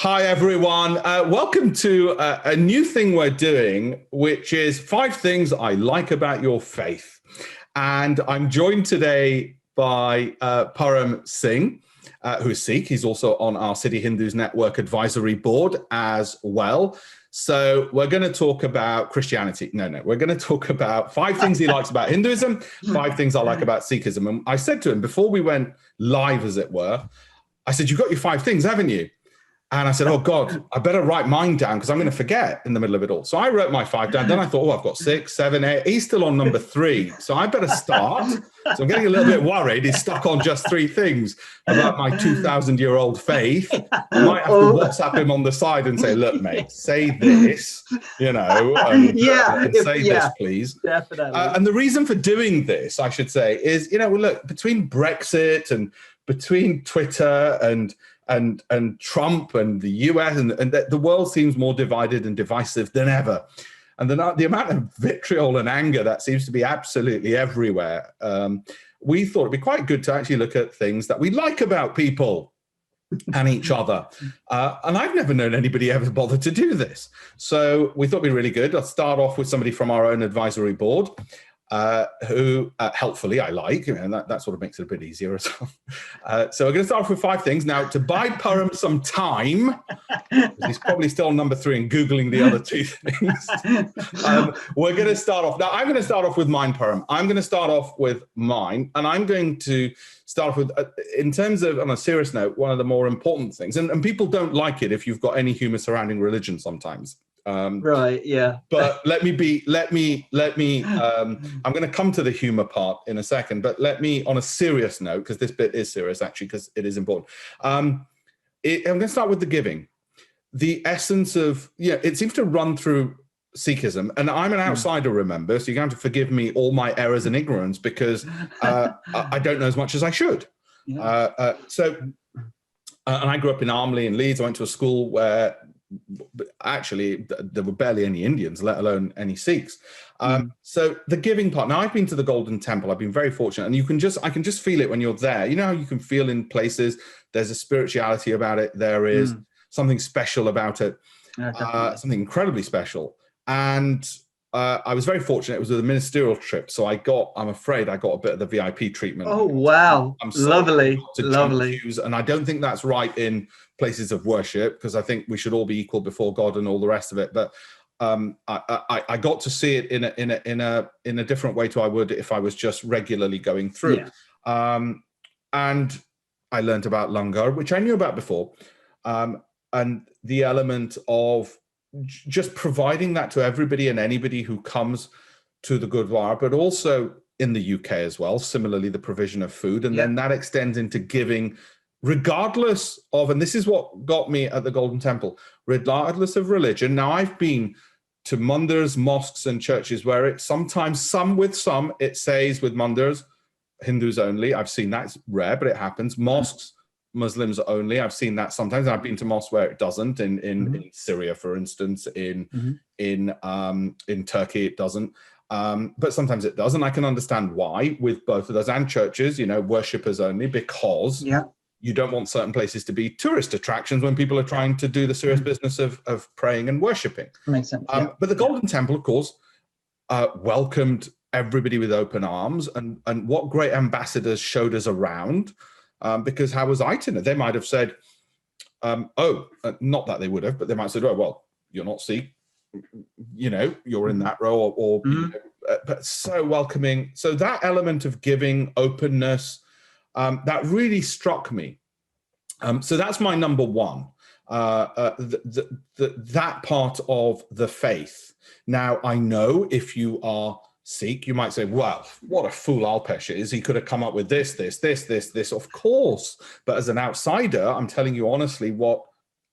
Hi, everyone. Welcome to a new thing we're doing, which is 5 things I like about your faith. And I'm joined today by Param Singh, who's Sikh. He's also on our City Hindus Network advisory board as well. So we're going to talk about Christianity. No, we're going to talk about 5 things he likes about Hinduism, 5 things I like about Sikhism. And I said to him before we went live, as it were, I said, you've got your 5 things, haven't you? And I said, oh, God, I better write mine down because I'm going to forget in the middle of it all. So I wrote my 5 down. Then I thought, oh, I've got 6, 7, 8. He's still on number 3. So I better start. So I'm getting a little bit worried. He's stuck on just 3 things about my 2,000-year-old faith. I might have to WhatsApp him on the side and say, look, mate, say this, and say this, please. Definitely. And the reason for doing this, I should say, is, look, between Brexit and between Twitter and Trump and the US, and the world seems more divided and divisive than ever. And the amount of vitriol and anger that seems to be absolutely everywhere, we thought it'd be quite good to actually look at things that we like about people and each other. And I've never known anybody ever bother to do this. So we thought it'd be really good. I'll start off with somebody from our own advisory board, who helpfully I like, and that sort of makes it a bit easier as well. So we're going to start off with 5 things. Now, to buy Param some time, he's probably still on number 3 and Googling the other 2 things. We're going to start off. Now, I'm going to start off with mine, Param. I'm going to start off with mine, and I'm going to start off with, in terms of, on a serious note, one of the more important things, and people don't like it if you've got any humor surrounding religion sometimes. Right, yeah. But I'm going to come to the humor part in a second, but let me, on a serious note, because this bit is serious actually, because it is important. I'm going to start with the giving. The essence of, it seems to run through Sikhism, and I'm an outsider, remember, so you're going to forgive me all my errors and ignorance, because I don't know as much as I should. Yeah. And I grew up in Armley in Leeds. I went to a school where actually there were barely any Indians, let alone any Sikhs. So the giving part. Now, I've been to the Golden Temple. I've been very fortunate, and I can just feel it when you're there. You know how you can feel in places there's a spirituality about it. There is something special about it, something incredibly special. And I was very fortunate. It was a ministerial trip, so I'm afraid I got a bit of the VIP treatment. Oh, wow. I'm lovely. And I don't think that's right in places of worship, because I think we should all be equal before God and all the rest of it. But I got to see it in a different way to I would if I was just regularly going through. Yeah. And I learned about langar, which I knew about before, and the element of just providing that to everybody and anybody who comes to the Gurdwara, but also in the UK as well, similarly, the provision of food. And then that extends into giving, regardless of, and this is what got me at the Golden Temple, regardless of religion. Now, I've been to mandirs, mosques and churches where it sometimes, it says with mandirs, Hindus only. I've seen that. It's rare, but it happens. Mosques, Muslims only. I've seen that sometimes. I've been to mosques where it doesn't. In Syria, for instance, in Turkey, it doesn't. But sometimes it does, and I can understand why with both of those, and churches, worshippers only, because you don't want certain places to be tourist attractions when people are trying to do the serious business of praying and worshipping. Makes sense. But the Golden Temple, of course, welcomed everybody with open arms, and what great ambassadors showed us around. Because how was I to know? They might have said, not that they would have, but they might have said, oh, well, you're not Sikh, you're in that row, but so welcoming. So that element of giving, openness, that really struck me. So that's my number 1, that part of the faith. Now, I know if you are Sikh, you might say, well, what a fool Alpesh is. He could have come up with this, of course. But as an outsider, I'm telling you honestly what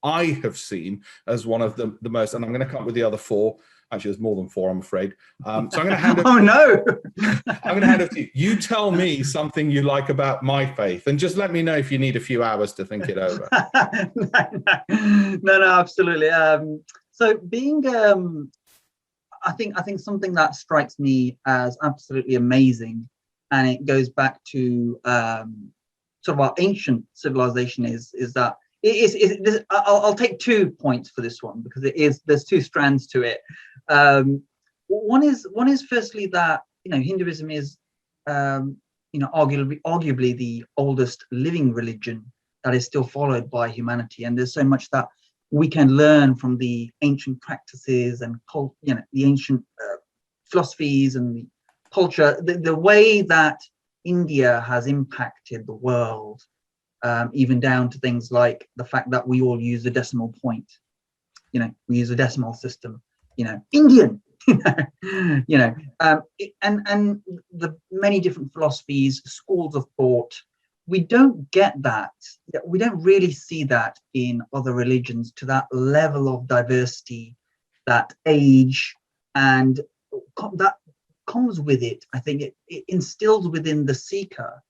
I have seen as one of the most, and I'm going to come up with the other 4. Actually, there's more than 4, I'm afraid. So I'm going to hand it. Oh, no. I'm going to hand it to you. You tell me something you like about my faith, and just let me know if you need a few hours to think it over. No, absolutely. So being... I think something that strikes me as absolutely amazing, and it goes back to sort of our ancient civilization, is that I'll take 2 points for this one, because there's 2 strands to it. One is firstly that, Hinduism is, arguably the oldest living religion that is still followed by humanity, and there's so much that we can learn from the ancient practices and the ancient philosophies and the culture, the way that India has impacted the world, even down to things like the fact that we all use a decimal point. We use a decimal system. Indian. And the many different philosophies, schools of thought. We don't get that. We don't really see that in other religions to that level of diversity, that age, and that comes with it. I think it instills within the seeker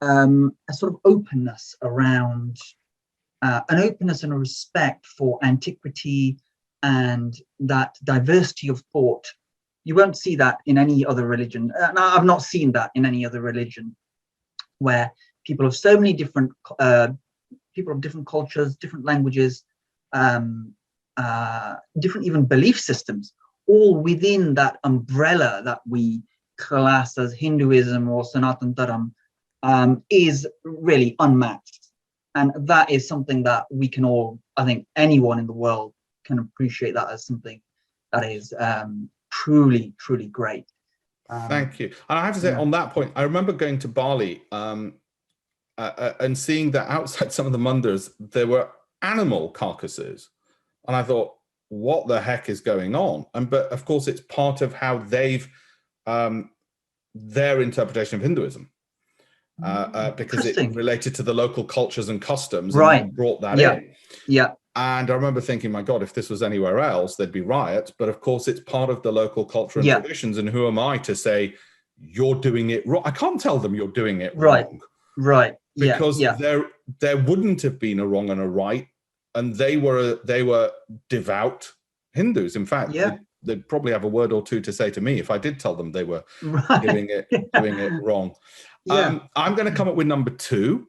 a sort of openness around, an openness and a respect for antiquity and that diversity of thought. You won't see that in any other religion. I've not seen that in any other religion, where people of so many different people of different cultures, different languages, different even belief systems, all within that umbrella that we class as Hinduism or Sanatan Dharam, is really unmatched. And that is something that we can all, I think anyone in the world can appreciate that as something that is truly, truly great. Thank you. And I have to say, on that point, I remember going to Bali and seeing that outside some of the mandirs, there were animal carcasses. And I thought, what the heck is going on? But of course, it's part of how they've, their interpretation of Hinduism, because it related to the local cultures and customs, and they brought that in. Yeah. And I remember thinking, my God, if this was anywhere else, there'd be riots. But of course, it's part of the local culture and traditions. And who am I to say you're doing it wrong? I can't tell them you're doing it wrong. Right. Because there wouldn't have been a wrong and a right. And they were devout Hindus. In fact, they'd probably have a word or two to say to me if I did tell them they were doing it wrong. I'm going to come up with number 2.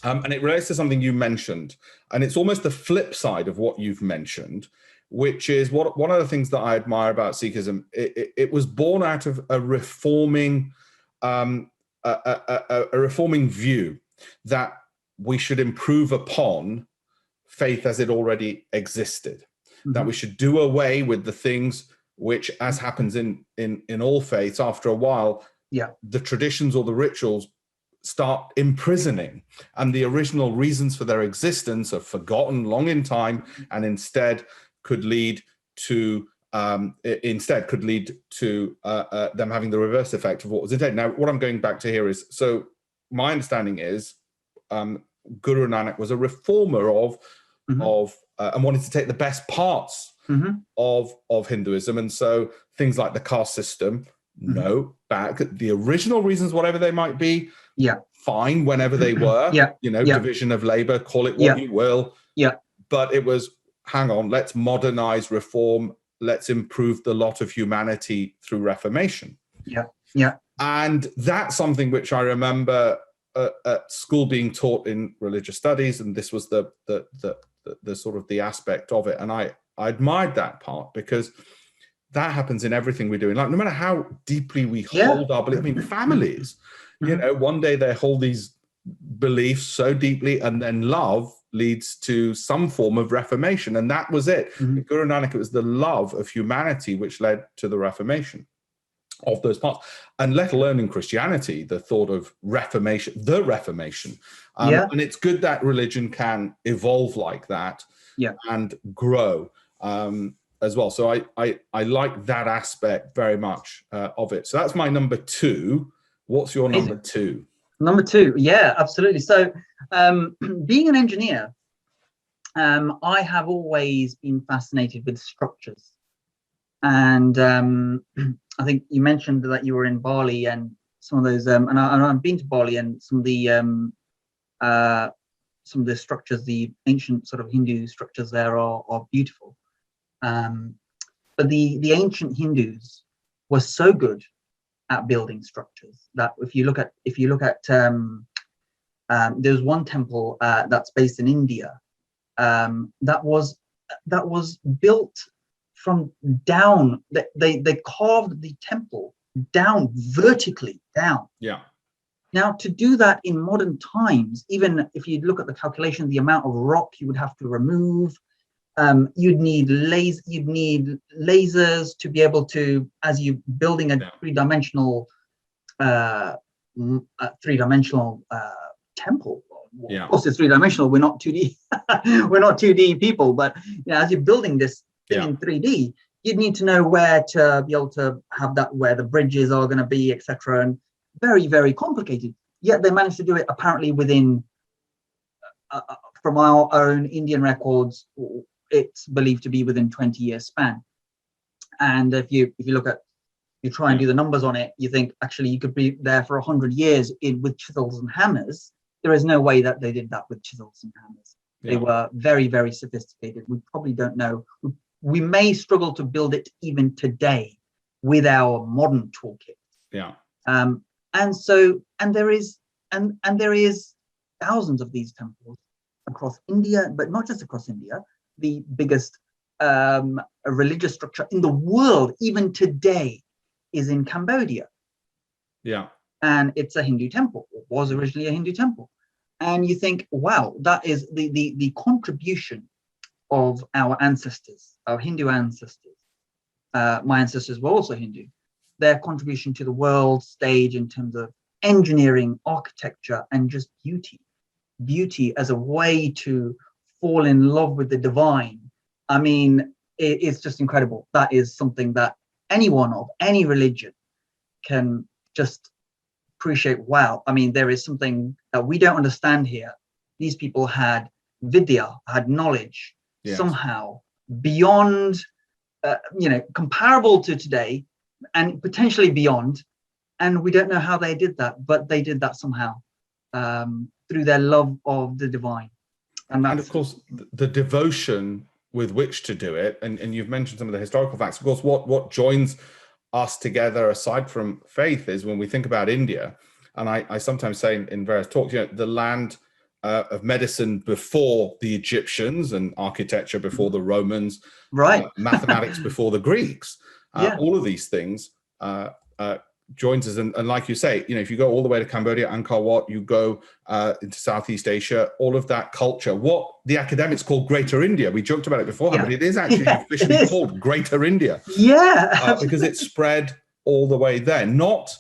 And it relates to something you mentioned, and it's almost the flip side of what you've mentioned, which is one of the things that I admire about Sikhism. It was born out of a reforming, a reforming view that we should improve upon faith as it already existed, that we should do away with the things which, as happens in all faiths, after a while, the traditions or the rituals start imprisoning, and the original reasons for their existence are forgotten long in time, and instead could lead to them having the reverse effect of what was intended. Now, what I'm going back to here is, so my understanding is Guru Nanak was a reformer of and wanted to take the best parts of Hinduism, and so things like the caste system, back the original reasons, whatever they might be. Fine, whenever they were, division of labor, call it what you will. But it was, hang on, let's modernize, reform, let's improve the lot of humanity through reformation. And that's something which I remember at school being taught in religious studies, and this was the sort of the aspect of it. And I admired that part, because that happens in everything we do in life, no matter how deeply we hold our belief. I mean, families, one day they hold these beliefs so deeply, and then love leads to some form of reformation. And that was it. With Guru Nanak, it was the love of humanity which led to the reformation of those parts. And let alone in Christianity, the thought of reformation, the Reformation. And it's good that religion can evolve like that and grow as well. So I like that aspect very much of it. So that's my number 2. What's your number 2? Number 2, absolutely. So being an engineer, I have always been fascinated with structures. And I think you mentioned that you were in Bali, and some of those, and I've been to Bali, and some of the structures, the ancient sort of Hindu structures there are beautiful. But the ancient Hindus were so good at building structures that if you look at There's one temple that's based in India that was built from down. They carved the temple down vertically down. Yeah. Now, to do that in modern times, even if you look at the calculation, the amount of rock you would have to remove, you'd need lasers to be able to, as you building a three-dimensional temple. Yeah. Of course, it's three-dimensional. We're not 2D. We're not 2D people, but as you're building this thing in 3D, you'd need to know where to be able to have that, where the bridges are going to be, etc. And very, very complicated. Yet they managed to do it apparently within, from our own Indian records, it's believed to be within 20 years span. And if you look at, you try and do the numbers on it, you think actually you could be there for 100 years with chisels and hammers. There is no way that they did that with chisels and hammers. They were very, very sophisticated. We probably don't know. We may struggle to build it even today with our modern toolkit. Yeah. And there is thousands of these temples across India, but not just across India. The biggest religious structure in the world, even today, is in Cambodia. Yeah. And it's a Hindu temple. It was originally a Hindu temple. And you think, wow, that is the contribution of our ancestors, our Hindu ancestors. My ancestors were also Hindu. Their contribution to the world stage in terms of engineering, architecture, and just beauty as a way to fall in love with the divine. I mean, it's just incredible. That is something that anyone of any religion can just appreciate. Wow. I mean, there is something that we don't understand here. These people had vidya, had knowledge, somehow beyond, comparable to today, and potentially beyond, and we don't know how they did that, but they did that somehow through their love of the divine. And of course, the devotion with which to do it, and you've mentioned some of the historical facts. Of course, what joins us together, aside from faith, is when we think about India, and I sometimes say in various talks, the land of medicine before the Egyptians, and architecture before the Romans, right? Mathematics before the Greeks. All of these things joins us, and like you say, if you go all the way to Cambodia, Angkor Wat, you go into Southeast Asia, all of that culture, what the academics call Greater India. We joked about it before, but it is actually officially called Greater India. Because it spread all the way there, not,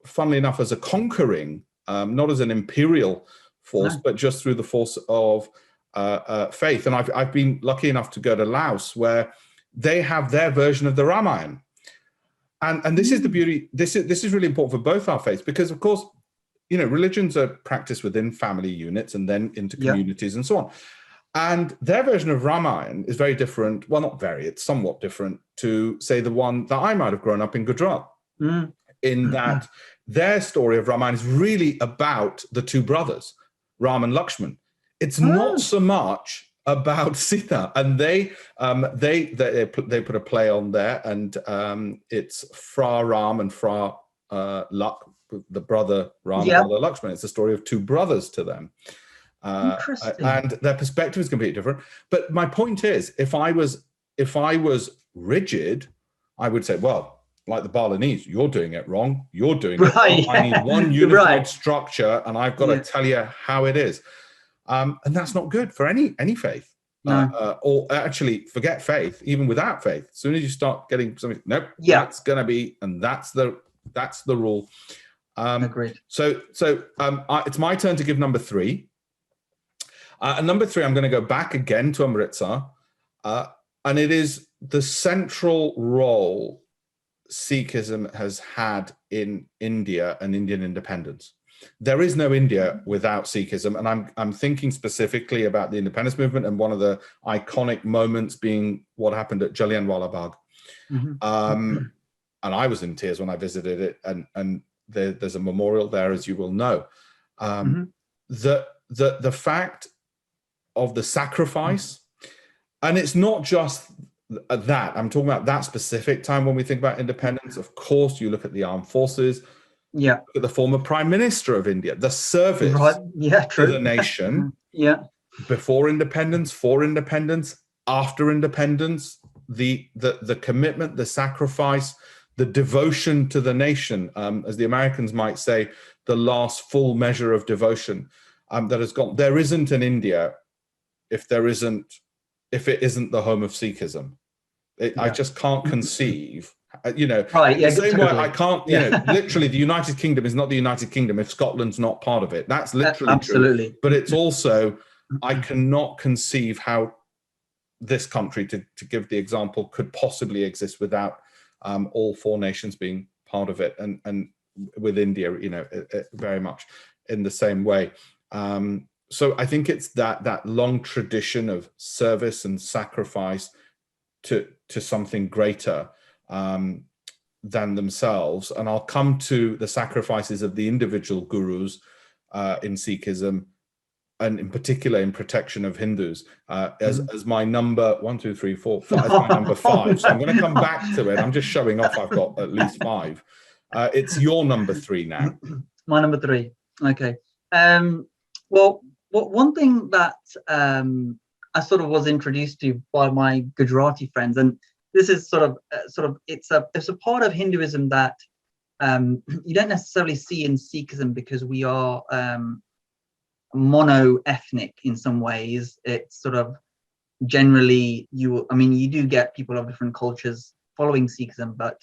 funnily enough, as a conquering, not as an imperial force, but just through the force of faith. And I've been lucky enough to go to Laos, where they have their version of the Ramayana. And this is the beauty. This is really important for both our faiths, because of course, religions are practiced within family units and then into communities and so on. And their version of Ramayana is very different. Well, not very, it's somewhat different to, say, the one that I might have grown up in Gujarat, in that their story of Ramayana is really about the two brothers, Ram and Lakshman. It's not so much about Sita, and they put a play on there, and it's Fra Ram and Fra the brother Ram and brother Lakshman. It's the story of two brothers to them, and their perspective is completely different. But my point is, if I was rigid, I would say, well, like the Balinese, you're doing it wrong. You're doing it wrong. I need one unified structure, and I've got to tell you how it is. And that's not good for any faith. Or actually, forget faith. Even without faith, as soon as you start getting something, that's going to be, and that's the rule. Agreed. So it's my turn to give number 3. And number 3, I'm going to go back again to Amritsar, and it is the central role Sikhism has had in India and Indian independence. There is no India without Sikhism, and I'm thinking specifically about the independence movement, and one of the iconic moments being what happened at Jallianwala Bagh. And I was in tears when I visited it, and there's a memorial there, as you will know. The fact of the sacrifice, and it's not just that. I'm talking about that specific time when we think about independence. Of course, you look at the armed forces. Yeah. Look at the former Prime Minister of India, the service to the nation. Yeah. Before independence, for independence, after independence, the commitment, the sacrifice, the devotion to the nation, as the Americans might say, the last full measure of devotion that has gone. There isn't an India if it isn't the home of Sikhism. I just can't conceive. Right, yeah, the same totally. way I can't, literally the United Kingdom is not the United Kingdom if Scotland's not part of it. That's literally absolutely true. But it's also, I cannot conceive how this country, to give the example, could possibly exist without all four nations being part of it, and with India, very much in the same way. So I think it's that long tradition of service and sacrifice to something greater than themselves. And I'll come to the sacrifices of the individual gurus in Sikhism, and in particular in protection of Hindus, as my number 1, 2, 3, 4, 5, as my number 5. So I'm going to come back to it. I'm just showing off I've got at least 5. It's your number 3 now. My number 3. Okay. Well, one thing that I sort of was introduced to by my Gujarati friends, and this is sort of it's a part of Hinduism that you don't necessarily see in Sikhism, because we are mono-ethnic in some ways. It's sort of generally you do get people of different cultures following Sikhism, but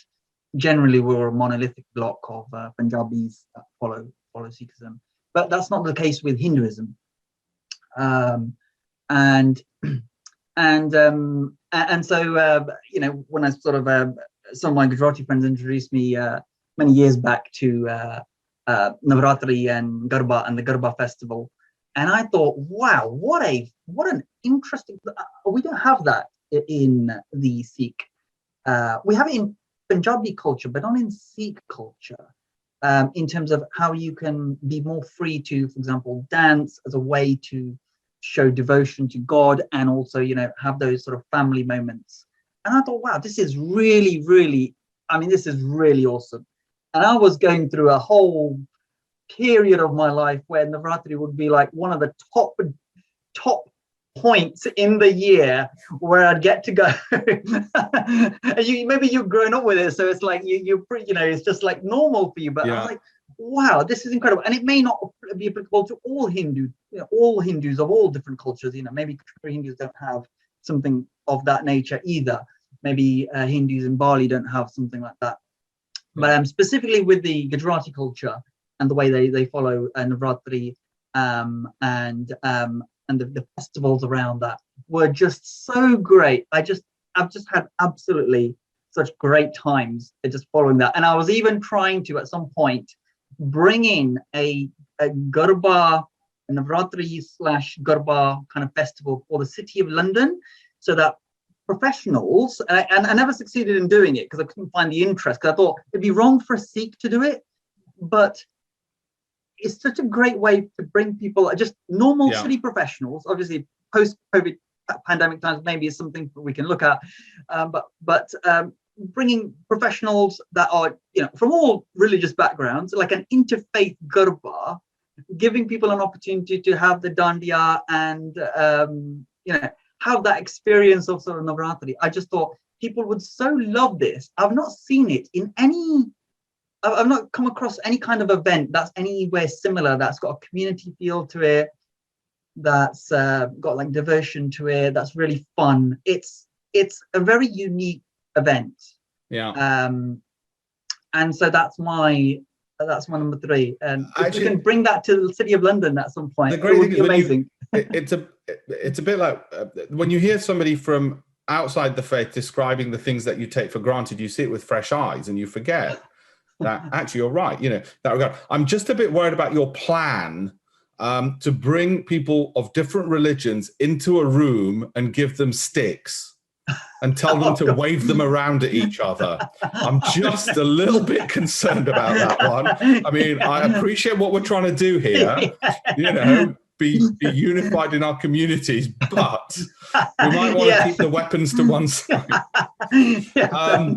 generally we're a monolithic block of Punjabis that follow Sikhism. But that's not the case with Hinduism. And so when I sort of some of my Gujarati friends introduced me many years back to Navratri and Garba and the Garba festival, and I thought, wow, what an interesting. We don't have that in the Sikh. We have it in Punjabi culture, but not in Sikh culture. In terms of how you can be more free to, for example, dance as a way to show devotion to God, and also, have those sort of family moments. And I thought, wow, this is really, really, this is really awesome. And I was going through a whole period of my life where Navratri would be like one of the top points in the year where I'd get to go. Maybe you've grown up with it, so it's like it's just like normal for you. But I was like, wow, this is incredible. And it may not be applicable to all Hindus, all Hindus of all different cultures. Maybe Hindus don't have something of that nature either. Maybe Hindus in Bali don't have something like that. But specifically with the Gujarati culture and the way they follow Navratri and the festivals around that were just so great. I've just had absolutely such great times just following that. And I was even trying to, at some point, bring in a Garba, a Navratri / Garba kind of festival for the City of London, so that professionals, and I never succeeded in doing it because I couldn't find the interest, because I thought it'd be wrong for a Sikh to do it, but it's such a great way to bring people, just normal city professionals, obviously post-COVID pandemic times maybe is something we can look at, but bringing professionals that are from all religious backgrounds, like an interfaith Garba, giving people an opportunity to have the dandiya and have that experience of sort of Navratri. I just thought people would so love this. I've not seen it in any, I've not come across any kind of event that's anywhere similar, that's got a community feel to it, that's got like devotion to it, that's really fun. It's a very unique event. And so that's my number 3. And if we can bring that to the City of London at some point, it would be amazing. It's a bit like when you hear somebody from outside the faith describing the things that you take for granted, you see it with fresh eyes and you forget that actually you're right. That regard. I'm just a bit worried about your plan to bring people of different religions into a room and give them sticks and tell them to wave them around at each other. I'm just a little bit concerned about that one. I appreciate what we're trying to do here, be unified in our communities, but we might want to keep the weapons to one side.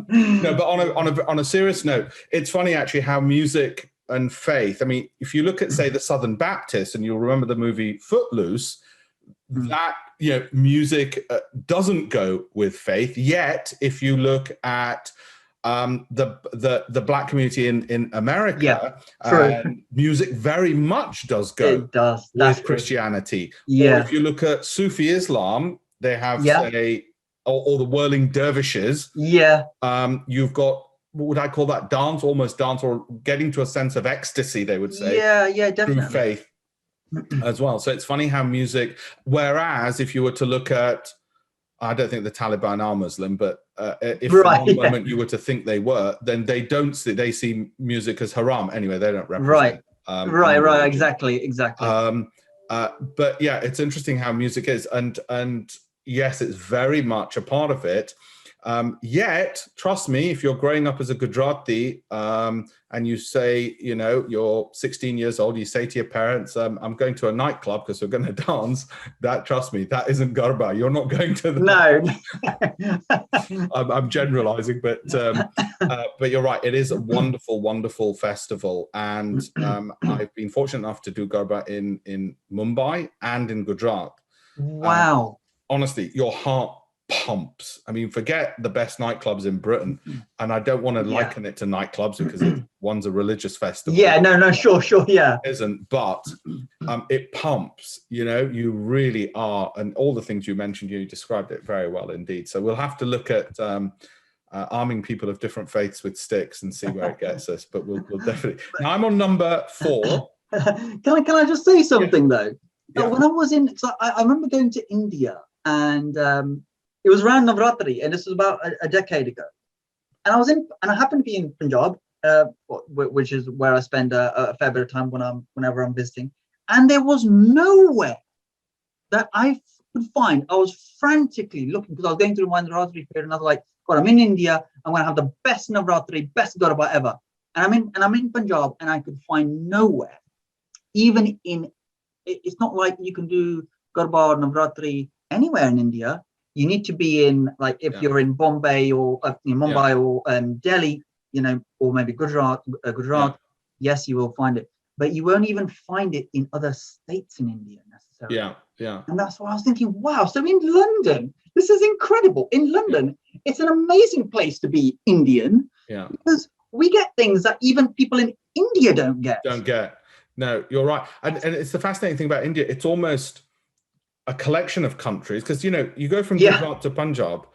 No, but on a serious note, it's funny actually how music and faith. I mean, if you look at, say, the Southern Baptists, and you'll remember the movie Footloose, that, you know, music doesn't go with faith. Yet, if you look at the black community in America, music very much does go It does. with Christianity. Yeah. Or if you look at Sufi Islam, they have, say, or the whirling dervishes. Yeah. You've got, what would I call that? Dance, almost dance, or getting to a sense of ecstasy, they would say. Yeah, yeah, definitely. Through faith as well. So it's funny how music, whereas if you were to look at, I don't think the Taliban are Muslim, but if for one moment you were to think they were, then they don't see, they see music as haram. Anyway, they don't represent. Right, exactly. But yeah, it's interesting how music is. And yes, it's very much a part of it. Yet, trust me, if you're growing up as a Gujarati and you say, you know, you're 16 years old, you say to your parents, I'm going to a nightclub because we're going to dance. That, trust me, that isn't Garba. You're not going to the... No. I'm generalizing, but you're right. It is a wonderful, wonderful festival. And I've been fortunate enough to do Garba in Mumbai and in Gujarat. Wow. Honestly, your heart pumps. I mean, forget the best nightclubs in Britain, and I don't want to liken it to nightclubs because one's a religious festival. Yeah, no, sure, yeah. It isn't, but it pumps. You know, you really are, and all the things you mentioned, you described it very well indeed. So we'll have to look at arming people of different faiths with sticks and see where it gets us. But we'll definitely. Now I'm on number 4. Can I just say something though? Yeah. When I was in, so I remember going to India, and it was around Navratri, and this was about a decade ago. And I happened to be in Punjab, which is where I spend a fair bit of time whenever I'm visiting. And there was nowhere that I could find. I was frantically looking because I was going through my Navratri period, and I was like, God, I'm in India. I'm going to have the best Navratri, best Garba ever. And I'm in Punjab, and I could find nowhere. Even in, it's not like you can do Garba or Navratri anywhere in India. You need to be in, like, if you're in Bombay or Mumbai or Delhi, you know, or maybe Gujarat. Yes, you will find it, but you won't even find it in other states in India necessarily. Yeah. And that's why I was thinking, wow. So in London, this is incredible. In London, it's an amazing place to be Indian. Yeah. Because we get things that even people in India don't get. No, you're right. And it's the fascinating thing about India. It's almost a collection of countries, because, you know, you go from Gujarat to Punjab,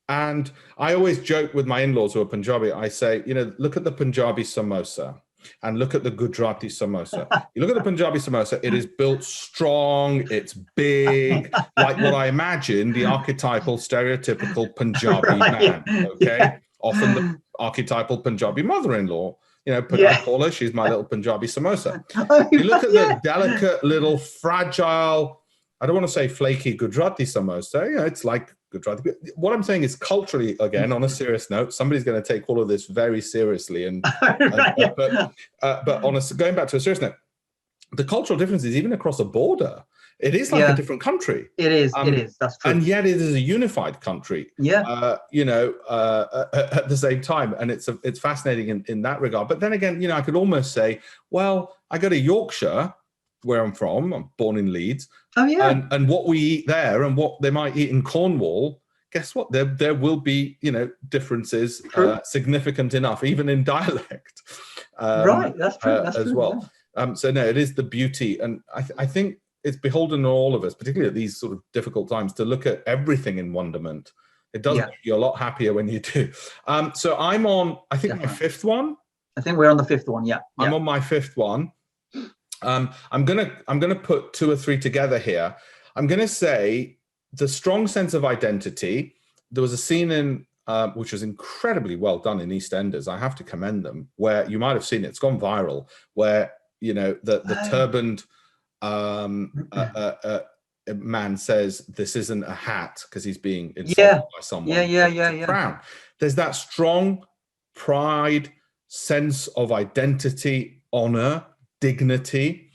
and I always joke with my in-laws who are Punjabi. I say, you know, look at the Punjabi samosa and look at the Gujarati samosa. You look at the Punjabi samosa, it is built strong, it's big, like what I imagine the archetypal, stereotypical Punjabi man, okay? Often the archetypal Punjabi mother-in-law. You know, I call her, she's my little Punjabi samosa. You look at the delicate little fragile, I don't want to say flaky Gujarati samosa. You know, it's like Gujarati. What I'm saying is, culturally, again, on a serious note, somebody's going to take all of this very seriously. But honestly, going back to a serious note, the cultural differences, even across a border, it is like a different country. It is. That's true. And yet it is a unified country. You know, at the same time, and it's fascinating in that regard. But then again, you know, I could almost say, well, I go to Yorkshire, where I'm from. I'm born in Leeds. Oh yeah. And what we eat there and what they might eat in Cornwall, guess what? There will be, you know, differences significant enough, even in dialect. Right, that's true. That's as true, well. So no, it is the beauty, and I think it's beholden on all of us, particularly at these sort of difficult times, to look at everything in wonderment. It does make you a lot happier when you do. So I'm on, I think, my 5th one. I think we're on the 5th one. Yeah. I'm on my 5th one. I'm gonna put 2 or 3 together here. I'm gonna say the strong sense of identity. There was a scene in which was incredibly well done in EastEnders. I have to commend them. Where you might have seen it. It's gone viral. Where, you know, the turbaned man says this isn't a hat because he's being insulted by someone. Yeah. Crown. There's that strong pride, sense of identity, honor, dignity,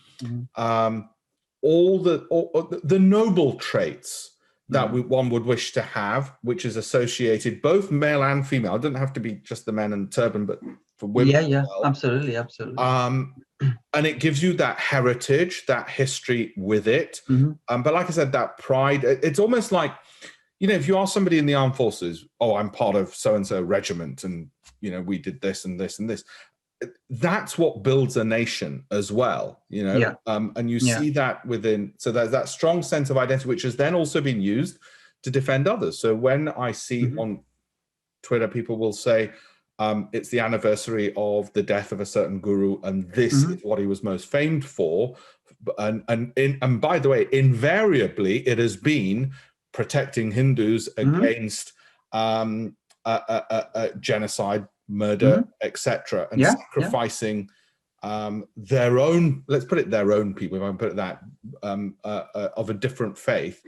all the noble traits that one would wish to have, which is associated both male and female. It doesn't have to be just the men and turban, but for women as yeah, well. absolutely. And it gives you that heritage, that history with it. But like I said, that pride, it's almost like, if you ask somebody in the armed forces, oh, I'm part of so-and-so regiment, and, we did this and this and this. That's what builds a nation as well, Yeah. And you see that within, so there's that strong sense of identity, which has then also been used to defend others. So when I see on Twitter, people will say, it's the anniversary of the death of a certain guru, and this is what he was most famed for. And by the way, invariably, it has been protecting Hindus against genocide, murder, etc., and sacrificing their own, let's put it their own people, if I can put it that, of a different faith,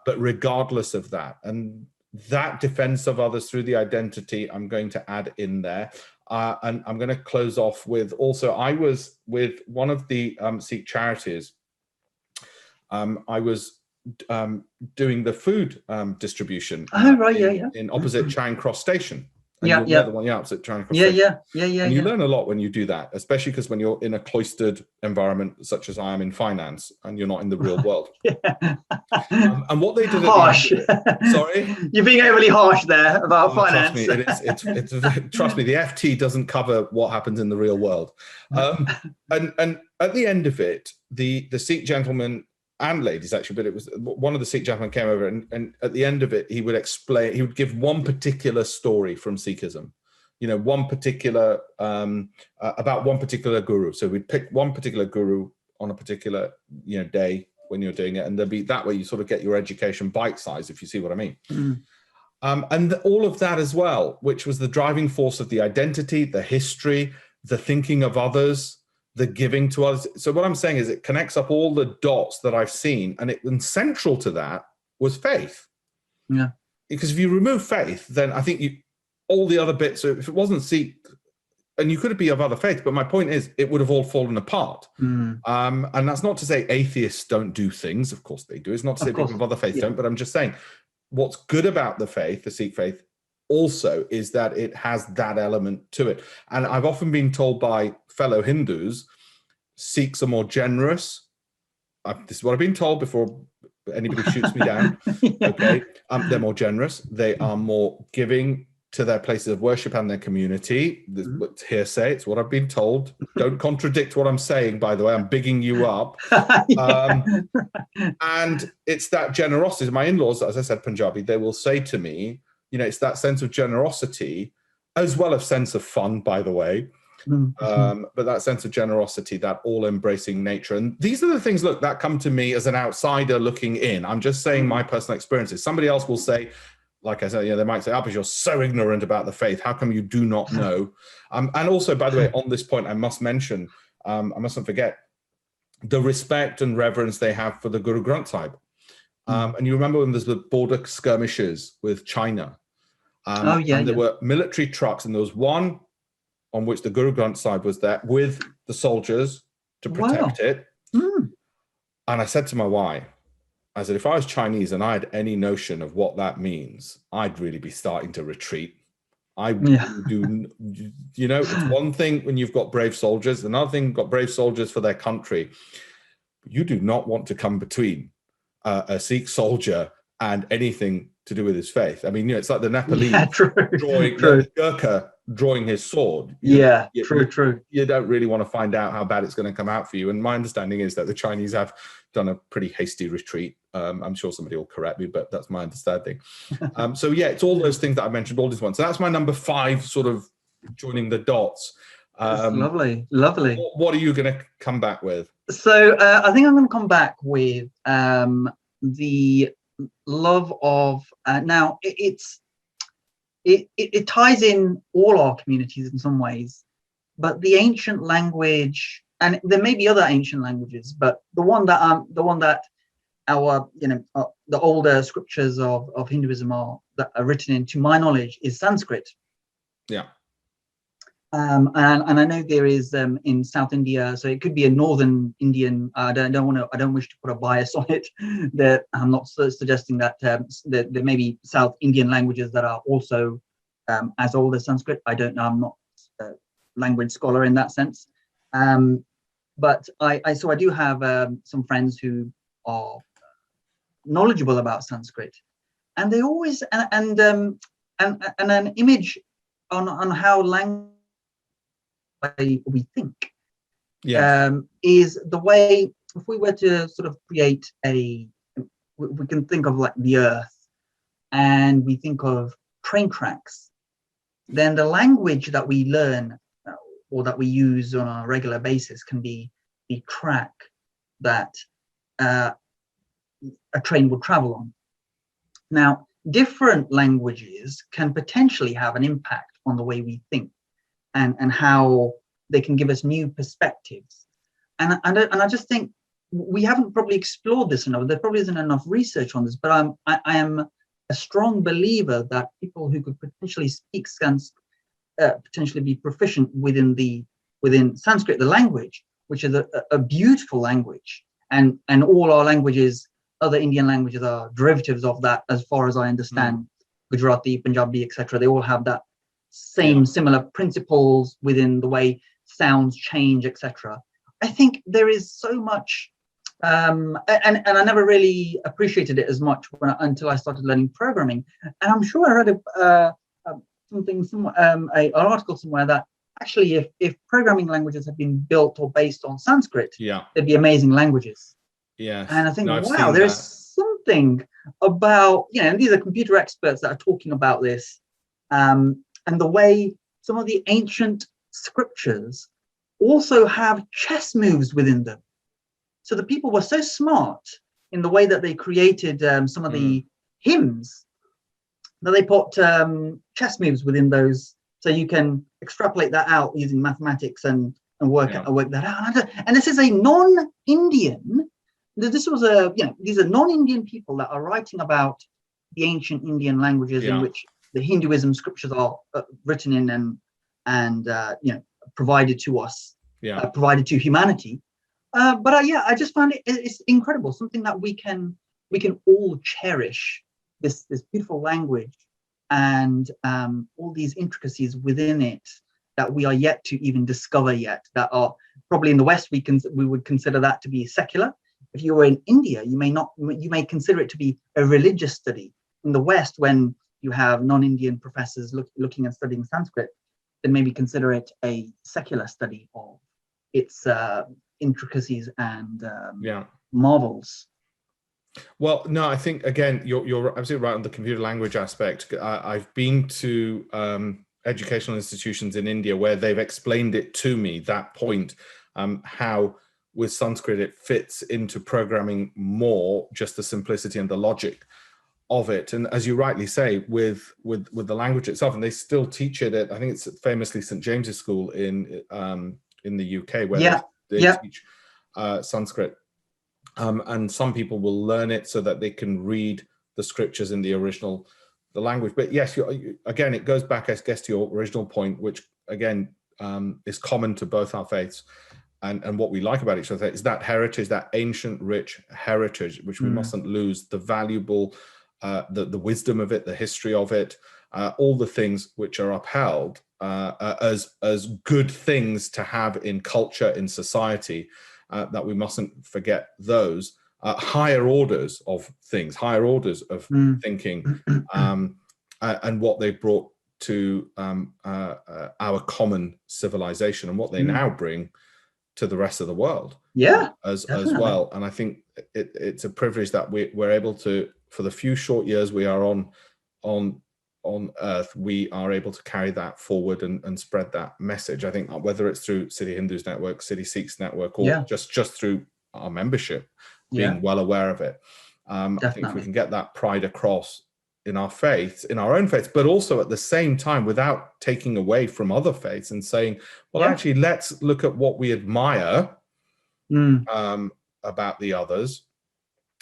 but regardless of that. And that defense of others through the identity, I'm going to add in there. And I'm going to close off with also, I was with one of the Sikh charities. I was doing the food distribution in opposite Charing Cross Station. And you're the one, opposite Charing Cross Station. And you learn a lot when you do that, especially because when you're in a cloistered environment, such as I am in finance, and you're not in the real world. And what they did harsh. Sorry? You're being overly harsh there about finance. Trust me, it's trust me, the FT doesn't cover what happens in the real world. And at the end of it, the Sikh gentleman and ladies, actually, but it was one of the Sikh gentlemen came over, and at the end of it, he would give one particular story from Sikhism, one particular, about one particular guru. So we'd pick one particular guru on a particular, day when you're doing it, and there'd be that way you sort of get your education bite-sized, if you see what I mean. And all of that as well, which was the driving force of the identity, the history, the thinking of others, the giving to others. So what I'm saying is it connects up all the dots that I've seen, and central to that was faith. Yeah. Because if you remove faith, then I think all the other bits, so if it wasn't Sikh, and you could be of other faiths, but my point is it would have all fallen apart. And that's not to say atheists don't do things. Of course they do. It's not to say people of other faiths don't, but I'm just saying what's good about the faith, the Sikh faith, also is that it has that element to it. And I've often been told by fellow Hindus, Sikhs are more generous. This is what I've been told before anybody shoots me down. Okay, they're more generous. They are more giving to their places of worship and their community. It's hearsay. It's what I've been told. Don't contradict what I'm saying, by the way. I'm bigging you up. And it's that generosity. My in-laws, as I said, Punjabi, they will say to me, it's that sense of generosity, as well as sense of fun, by the way. But that sense of generosity, that all-embracing nature. And these are the things, look, that come to me as an outsider looking in. I'm just saying my personal experiences. Somebody else will say, like I said, they might say, Alpesh, you're so ignorant about the faith. How come you do not know? And also, by the way, on this point, I must mention, I mustn't forget, the respect and reverence they have for the Guru Granth Sahib. And you remember when there's the border skirmishes with China? And there were military trucks, and there was one on which the Guru Granth Sahib was there with the soldiers to protect it. And I said to my wife, I said, if I was Chinese and I had any notion of what that means, I'd really be starting to retreat. I do, it's one thing when you've got brave soldiers, another thing, got brave soldiers for their country. You do not want to come between a Sikh soldier and anything to do with his faith. I mean, it's like the Nepalese drawing the Gurkha drawing his sword. True. You don't really want to find out how bad it's going to come out for you. And my understanding is that the Chinese have done a pretty hasty retreat. I'm sure somebody will correct me, but that's my understanding. So it's all those things that I mentioned, all these ones. So that's my number 5, sort of joining the dots. Lovely. What are you going to come back with? So I think I'm going to come back with the love of now it ties in all our communities in some ways, but the ancient language, and there may be other ancient languages, but the one that our the older scriptures of Hinduism that are written in, to my knowledge, is Sanskrit. And I know there is in South India, so it could be a northern Indian. I don't wish to put a bias on it. That I'm not suggesting that there may be South Indian languages that are also as old as Sanskrit. I don't know. I'm not language scholar in that sense. But I do have some friends who are knowledgeable about Sanskrit, and they always and an image on how language we think is the way, if we were to sort of create we can think of like the earth, and we think of train tracks, then the language that we learn or that we use on a regular basis can be the track that a train would travel on. Now, different languages can potentially have an impact on the way we think and how they can give us new perspectives. And I just think we haven't probably explored this enough. There probably isn't enough research on this, but I am a strong believer that people who could potentially speak Sanskrit, potentially be proficient within Sanskrit, the language, which is a beautiful language, and all our languages, other Indian languages, are derivatives of that, as far as I understand. Gujarati, Punjabi, etc. They all have that same similar principles within the way sounds change, etc. I think there is so much, and I never really appreciated it as much until I started learning programming. And I'm sure I read an article somewhere that actually, if programming languages had been built or based on Sanskrit, they'd be amazing languages. Yes. And I think, wow, there's something about, and these are computer experts that are talking about this, and the way some of the ancient scriptures also have chess moves within them. So the people were so smart in the way that they created some of the hymns, that they put chess moves within those, so you can extrapolate that out using mathematics and work that out. And this is a non-Indian. This was these are non-Indian people that are writing about the ancient Indian languages in which the Hinduism scriptures are written in and provided to us, provided to humanity. But I just find it's incredible, something that we can all cherish, this beautiful language and all these intricacies within it that we are yet to even discover yet, that are probably in the West we would consider that to be secular. If you were in India, you may consider it to be a religious study. In the West, when you have non-Indian professors looking and studying Sanskrit, then maybe consider it a secular study of its intricacies and marvels. Well, no, I think, again, you're absolutely right on the computer language aspect. I've been to educational institutions in India where they've explained it to me, that point, how with Sanskrit it fits into programming more, just the simplicity and the logic of it. And as you rightly say, with the language itself, and they still teach it at, I think it's famously St. James's School in the UK, where they teach Sanskrit. And some people will learn it so that they can read the scriptures in the language. But yes, again, it goes back, I guess, to your original point, which again is common to both our faiths, and what we like about each other is that heritage, that ancient, rich heritage, which we mustn't lose. The valuable, the wisdom of it, the history of it, all the things which are upheld as good things to have in culture, in society. That we mustn't forget those higher orders of things, higher orders of thinking, and what they brought to our common civilization, and what they now bring to the rest of the world as well. And I think it's a privilege that we're able to, for the few short years we are on earth, we are able to carry that forward and spread that message. I think whether it's through City Hindus Network, City Sikhs Network, or just through our membership, being well aware of it. I think if we can get that pride across in our faiths, in our own faiths, but also at the same time without taking away from other faiths and saying, well, actually, let's look at what we admire about the others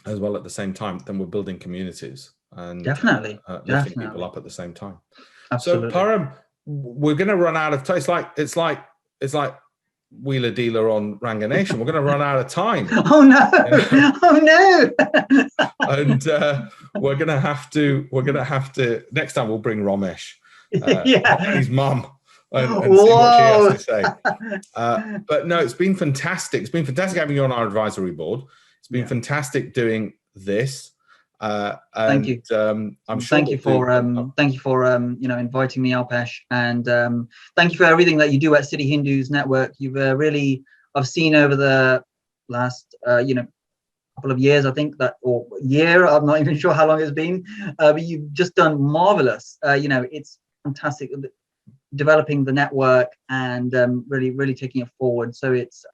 as well at the same time, then we're building communities and lifting people up at the same time. Absolutely. So Param, we're going to run out of time. It's like Wheeler Dealer on Ranga Nation. We're going to run out of time. Oh no! Oh no! And we're going to have to. Next time we'll bring Ramesh, and his mum, and see what she has to say. But no, it's been fantastic. It's been fantastic having you on our advisory board. It's been fantastic doing this. Thank you. I'm sure thank you for inviting me, Alpesh, and thank you for everything that you do at City Hindus Network. You've really, I've seen over the last couple of years, I think that, or year, I'm not even sure how long it's been, but you've just done marvelous. It's fantastic developing the network and really taking it forward. So it's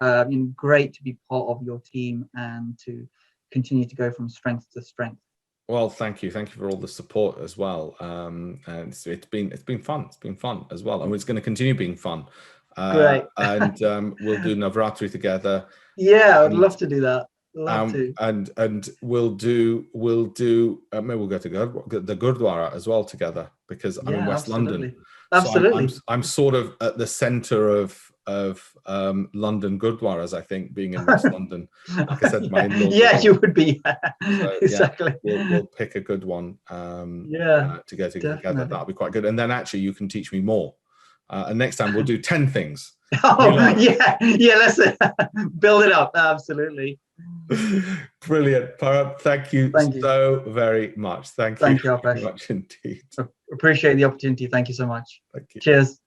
great to be part of your team and to continue to go from strength to strength. Well, thank you for all the support as well. And it's been fun. It's been fun as well, and it's going to continue being fun. Great. And we'll do Navratri together. Yeah, I'd love to do that. Love to. And we'll do maybe we'll go to the Gurdwara as well together, because I'm in West London. Absolutely. So I'm sort of at the centre of London Gurdwaras, I think, being in West London. Like I said, my in-laws. Yeah, you would be. So, exactly. We'll pick a good one to go together. That'll be quite good. And then actually you can teach me more. And next time we'll do 10 things. Oh, yeah, let's build it up. Absolutely. Brilliant. Param, thank you so very much. Thank you very much indeed. Appreciate the opportunity. Thank you so much. Thank you. Cheers.